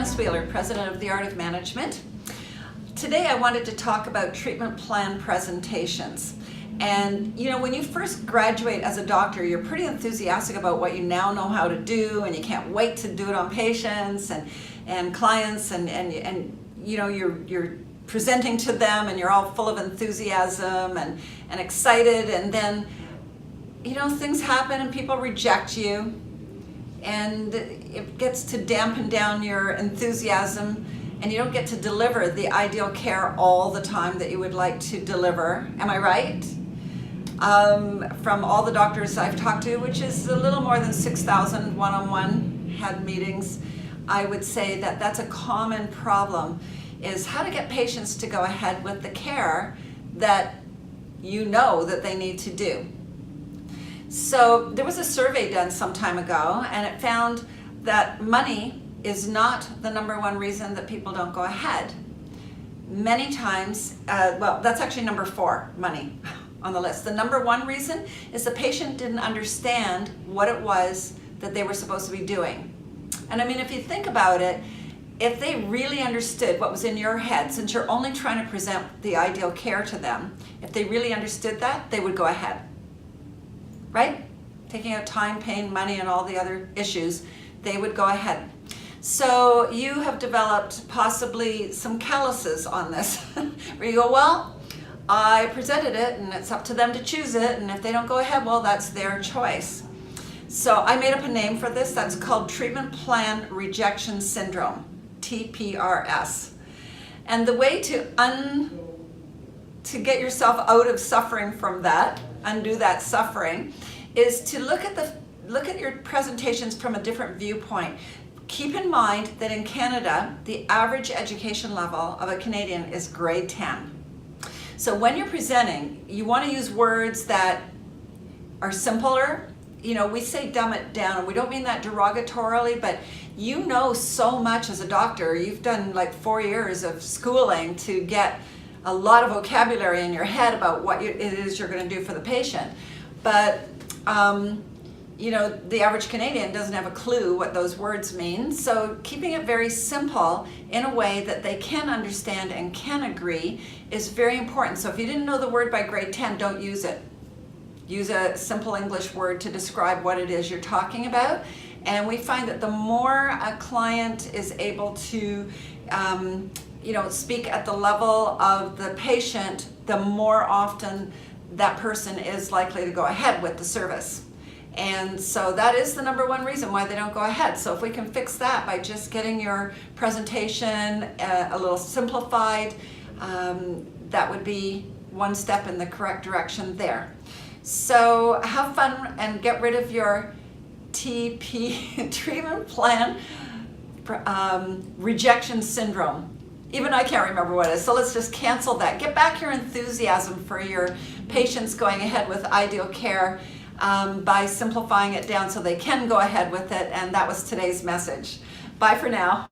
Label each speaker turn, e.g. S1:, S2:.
S1: Janice Wheeler, President of The Art of Management. Today I wanted to talk about treatment plan presentations. And you know, when you first graduate as a doctor, you're pretty enthusiastic about what you now know how to do, and you can't wait to do it on patients and clients, and you know, you're presenting to them and you're all full of enthusiasm and excited, and then you know, things happen and people reject you, and it gets to dampen down your enthusiasm, and you don't get to deliver the ideal care all the time that you would like to deliver. Am I right? From all the doctors I've talked to, which is a little more than 6,000 one-on-one had meetings, I would say that that's a common problem, is how to get patients to go ahead with the care that you know that they need to do. So there was a survey done some time ago, and it found that money is not the number one reason that people don't go ahead. Many times, well, that's actually number 4, money, on the list. The number one reason is the patient didn't understand what it was that they were supposed to be doing. And I mean, if you think about it, if they really understood what was in your head, since you're only trying to present the ideal care to them, if they really understood that, they would go ahead. Right? Taking out time, pain, money, and all the other issues, they would go ahead. So you have developed possibly some calluses on this, where you go, well, I presented it and it's up to them to choose it, and if they don't go ahead, well, that's their choice. So I made up a name for this. That's called Treatment Plan Rejection Syndrome, TPRS. And the way to get yourself out of suffering from that, undo that suffering, is to look at your presentations from a different viewpoint. Keep in mind that in Canada, the average education level of a Canadian is grade 10. So when you're presenting, you want to use words that are simpler. You know, we say dumb it down, and we don't mean that derogatorily, but you know so much as a doctor. You've done like 4 years of schooling to get a lot of vocabulary in your head about what it is you're going to do for the patient. But you know, the average Canadian doesn't have a clue what those words mean. So keeping it very simple in a way that they can understand and can agree is very important. So if you didn't know the word by grade 10, don't use it. Use a simple English word to describe what it is you're talking about. And we find that the more a client is able to you know, speak at the level of the patient, the more often that person is likely to go ahead with the service. And so that is the number one reason why they don't go ahead. So if we can fix that by just getting your presentation a little simplified, that would be one step in the correct direction there. So have fun and get rid of your TP, treatment plan rejection syndrome. Even I can't remember what it is, so let's just cancel that. Get back your enthusiasm for your patients going ahead with ideal care by simplifying it down so they can go ahead with it, and that was today's message. Bye for now.